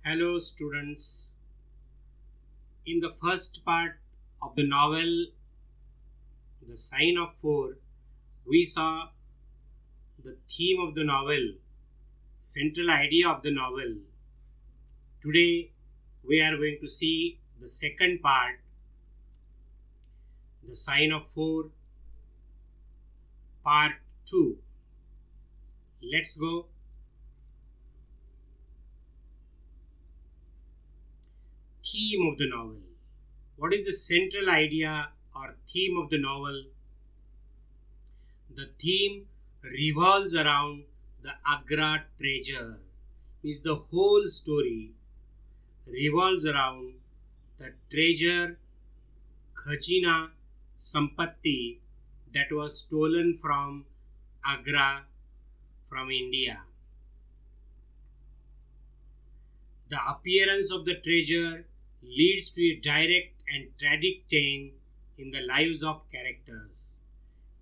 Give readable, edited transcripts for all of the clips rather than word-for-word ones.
Hello, students. In the first part of the novel, The Sign of Four, we saw the theme of the novel, central idea of the novel. Today, we are going to see the second part, The Sign of Four, part 2. Let's go. Theme of the novel. What is the central idea or theme of the novel? The theme revolves around the Agra treasure. Means the whole story revolves around the treasure, Khajina, Sampatti that was stolen from Agra from India. The appearance of the treasure leads to a direct and tragic change in the lives of characters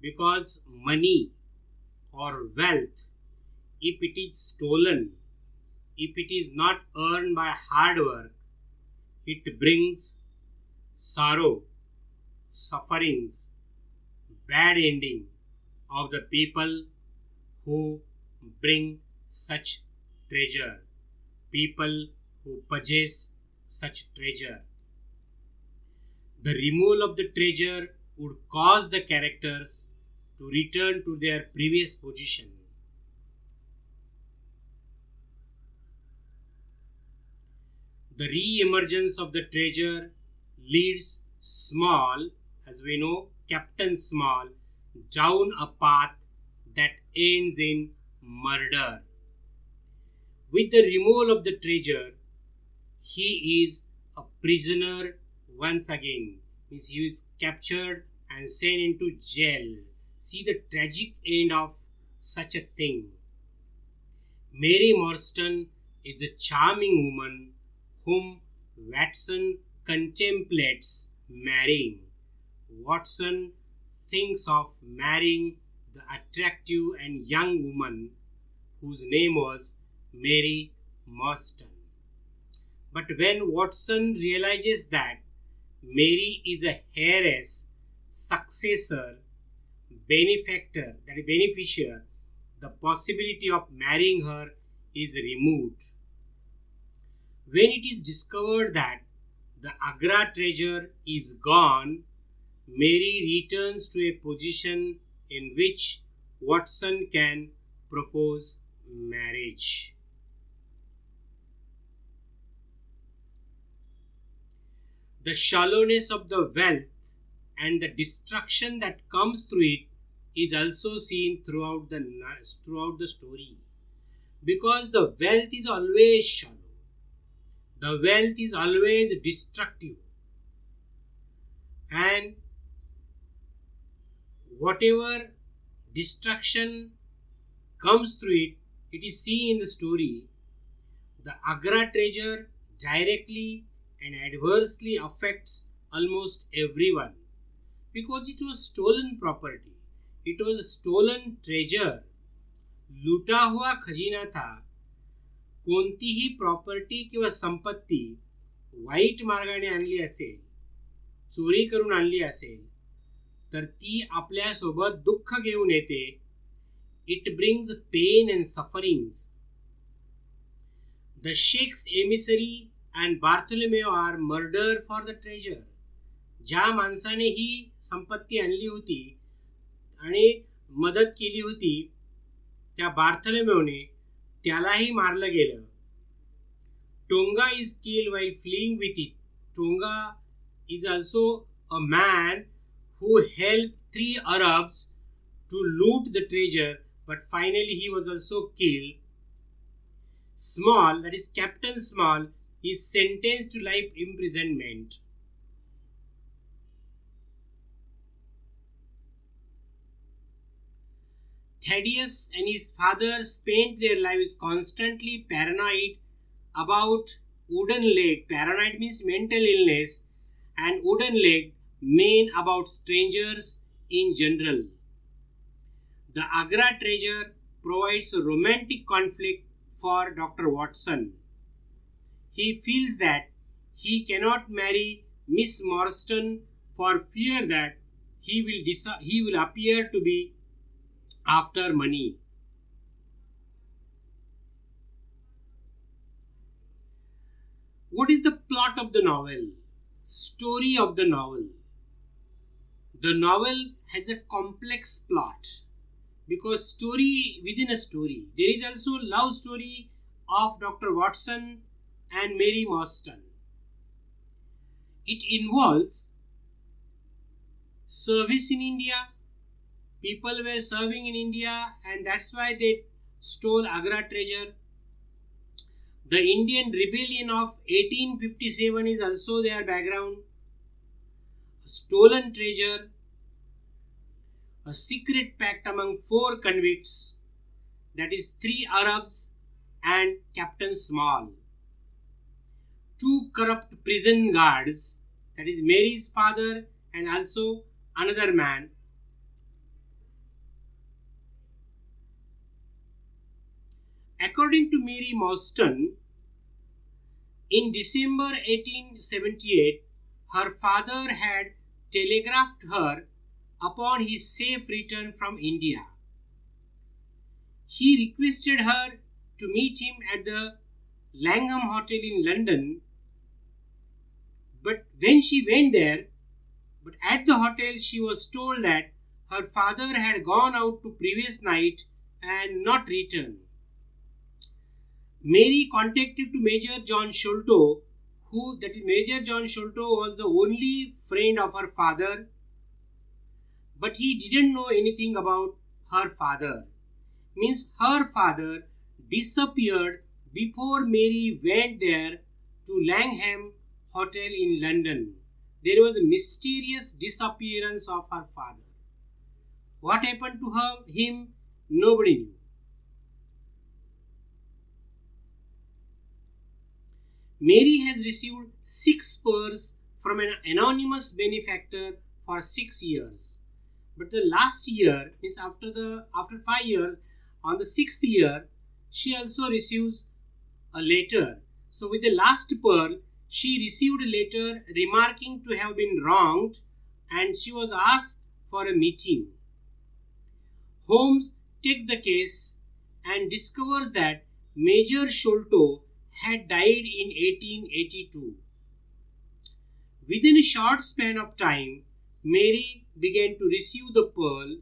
because money or wealth, if it is stolen, if it is not earned by hard work, it brings sorrow, sufferings, bad ending of the people who bring such treasure, people who possess such treasure. The removal of the treasure would cause the characters to return to their previous position. The re-emergence of the treasure leads Small, as we know, Captain Small, down a path that ends in murder. With the removal of the treasure, he is a prisoner once again. Means he is captured and sent into jail. See the tragic end of such a thing. Mary Morstan is a charming woman whom Watson contemplates marrying. Watson thinks of marrying the attractive and young woman whose name was Mary Morstan. But when Watson realizes that Mary is a heiress, successor, benefactor, that is beneficiary, the possibility of marrying her is removed. When it is discovered that the Agra treasure is gone, Mary returns to a position in which Watson can propose marriage. The shallowness of the wealth and the destruction that comes through it is also seen throughout the story, because the wealth is always shallow, the wealth is always destructive, and whatever destruction comes through it, it is seen in the story. The Agra treasure directly and adversely affects almost everyone because it was stolen property, it was a stolen treasure, लुटा हुआ खजिना था. कोणतीही property किंवा संपत्ती white मार्गाने आणली असेल, चोरी करून आणली असेल, तर ती आपल्यासोबत दुःख घेऊन येते. It brings pain and sufferings. The Sheikh's emissary and Bartholomew are murdered for the treasure. ज्या माणसाने ही संपत्ती आणली होती आणि मदत केली होती, त्या बार्थोलोमेवने त्यालाही मारलं गेलं. Tonga is killed while fleeing with it. Tonga is also a man who helped 3 Arabs to loot the treasure, but finally he was also killed. Small, that is Captain Small, is sentenced to life imprisonment. Thaddeus and his father spent their lives constantly paranoid about wooden leg. Paranoid means mental illness, and wooden leg mean about strangers in general. The Agra treasure provides a romantic conflict for Dr. Watson. he feels that he cannot marry Miss Morstan for fear that he will appear to be after money. What is the plot of the novel? Story of the novel. The novel has a complex plot because story within a story. There is also love story of Dr. Watson and Mary Morstan. It involves service in India. People were serving in India and that's why they stole Agra treasure. The Indian rebellion of 1857 is also their background. A stolen treasure, a secret pact among 4 convicts, that is 3 Arabs and Captain Small. 2 corrupt prison guards, that is Mary's father and also another man. According to Mary Morstan, in December 1878, her father had telegraphed her upon his safe return from India. He requested her to meet him at the Langham Hotel in London, but when she went there, at the hotel she was told that her father had gone out to previous night and not returned. Mary contacted to Major John Sholto, Major John Sholto was the only friend of her father, but he didn't know anything about her father. Means her father disappeared before Mary went there to Langham Hotel in London. There was a mysterious disappearance of her father. What happened to him? Nobody knew. Mary has received 6 pearls from an anonymous benefactor for 6 years. But the last year, means after 5 years, on the 6th year, she also receives a letter. So with the last pearl, she received a letter remarking to have been wronged and she was asked for a meeting. Holmes takes the case and discovers that Major Sholto had died in 1882. Within a short span of time, Mary began to receive the pearl.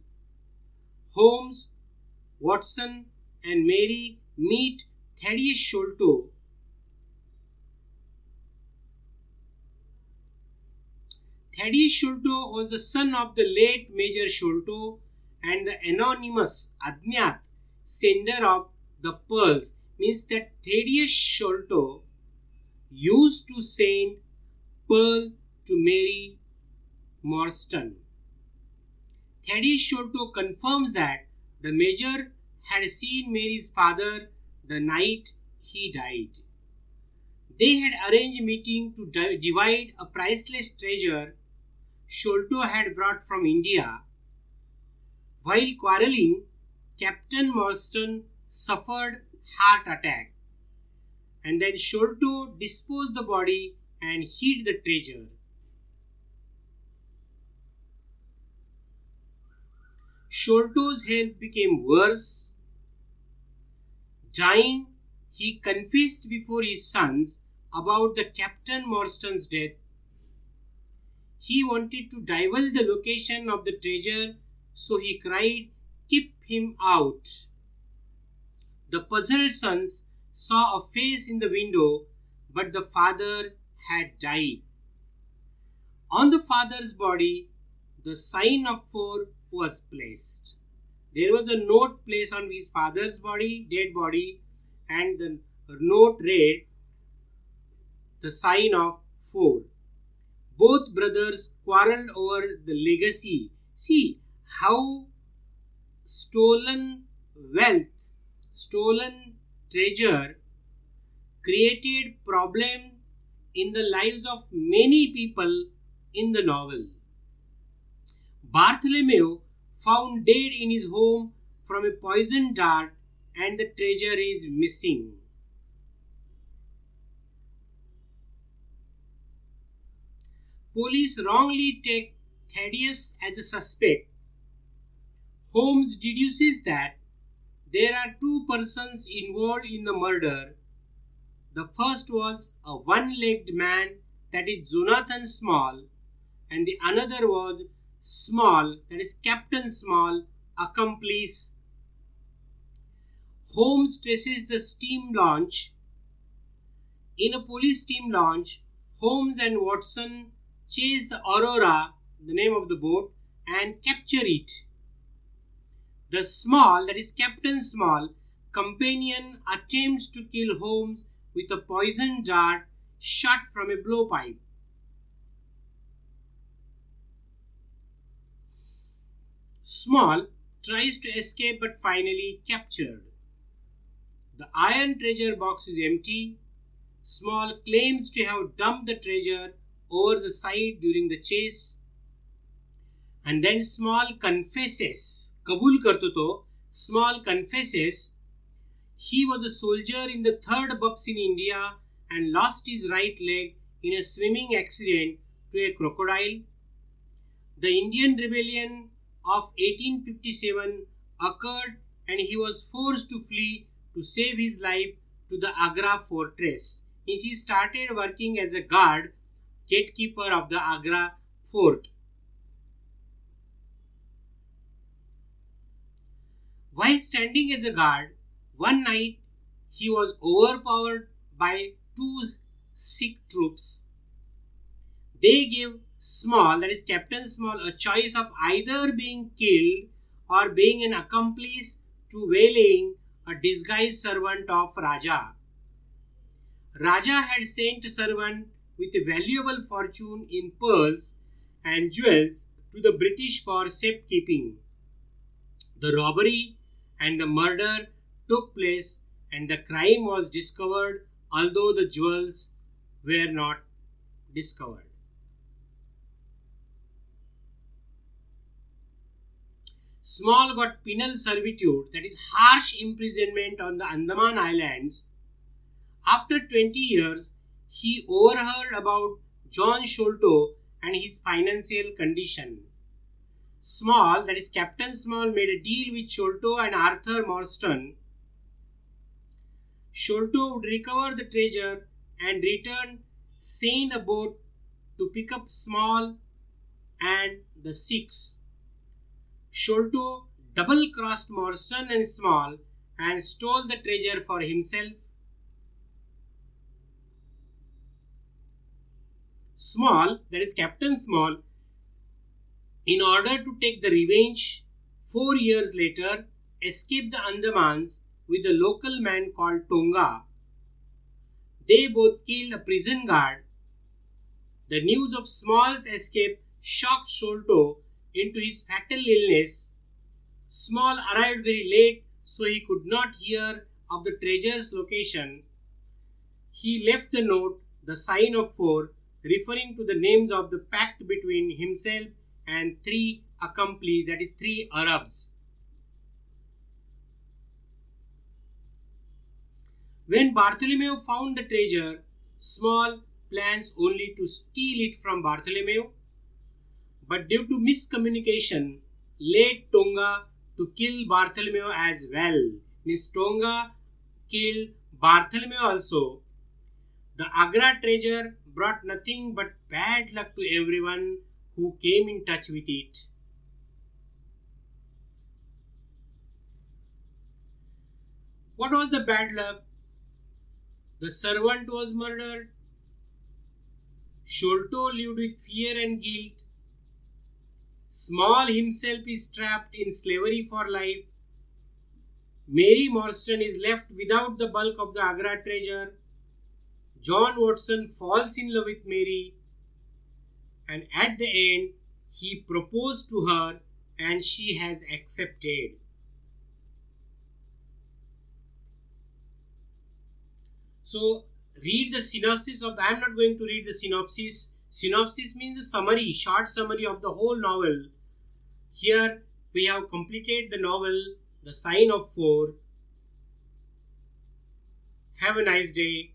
Holmes, Watson and Mary meet Thaddeus Sholto. Thaddeus Sholto was the son of the late Major Sholto and the anonymous Adnyat sender of the pearls. Means that Thaddeus Sholto used to send pearl to Mary Morstan. Thaddeus Sholto confirms that the Major had seen Mary's father the night he died. They had arranged a meeting to divide a priceless treasure Sholto had brought from India. While quarreling, Captain Morstan suffered heart attack and then Sholto disposed the body and hid the treasure. Sholto's health became worse. Dying, he confessed before his sons about the Captain Morstan's death. He wanted to divulge the location of the treasure, so he cried, "Keep him out." The puzzled sons saw a face in the window, but the father had died. On the father's body, the sign of 4 was placed. There was a note placed on his father's body, dead body, and the note read the sign of 4. Both brothers quarreled over the legacy. See how stolen wealth, stolen treasure created problem in the lives of many people in the novel. Bartholomew found dead in his home from a poisoned dart and the treasure is missing. Police wrongly take Thaddeus as a suspect. Holmes deduces that there are two persons involved in the murder. The first was a one-legged man, that is Jonathan Small, and the another was Small, that is Captain Small, accomplice. Holmes traces the steam launch. In a police steam launch, Holmes and Watson chase the Aurora, the name of the boat, and capture it. The Small, that is Captain Small, companion attempts to kill Holmes with a poison dart shot from a blowpipe. Small tries to escape but finally captured. The iron treasure box is empty. Small claims to have dumped the treasure over the side during the chase. And then Small confesses, kabul karto to, Small confesses he was a soldier in the 3rd BUPS in India and lost his right leg in a swimming accident to a crocodile. The Indian rebellion of 1857 occurred and he was forced to flee to save his life to the Agra fortress. He started working as a guard, gatekeeper of the Agra fort. While standing as a guard, one night he was overpowered by 2 Sikh troops. They gave Small, that is Captain Small, a choice of either being killed or being an accomplice to waylaying a disguised servant of Raja. Raja had sent a servant with a valuable fortune in pearls and jewels to the British for safekeeping. The robbery and the murder took place and the crime was discovered, although the jewels were not discovered. Small got penal servitude, that is harsh imprisonment on the Andaman Islands. After 20 years, he overheard about John Sholto and his financial condition. Small, that is Captain Small, made a deal with Sholto and Arthur Morstan. Sholto would recover the treasure and return, send a boat to pick up Small and the Sikhs. Sholto double-crossed Morstan and Small and stole the treasure for himself. Small, that is Captain Small, in order to take the revenge, 4 years later, escaped the Andamans with a local man called Tonga. They both killed a prison guard. The news of Small's escape shocked Sholto into his fatal illness. Small arrived very late, so he could not hear of the treasure's location. He left the note, the sign of 4, referring to the names of the pact between himself and 3 accomplices, that is 3 Arabs. When Bartholomew found the treasure, Small plans only to steal it from Bartholomew, but due to miscommunication, led Tonga to kill Bartholomew as well. Miss Tonga killed Bartholomew also. The Agra treasure brought nothing but bad luck to everyone who came in touch with it. What was the bad luck? The servant was murdered. Sholto lived with fear and guilt. Small himself is trapped in slavery for life. Mary Morstan is left without the bulk of the Agra treasure. John Watson falls in love with Mary, and at the end he proposed to her and she has accepted. So read the synopsis of I am not going to read the synopsis. Synopsis means the summary, short summary of the whole novel. Here we have completed the novel, The Sign of 4. Have a nice day.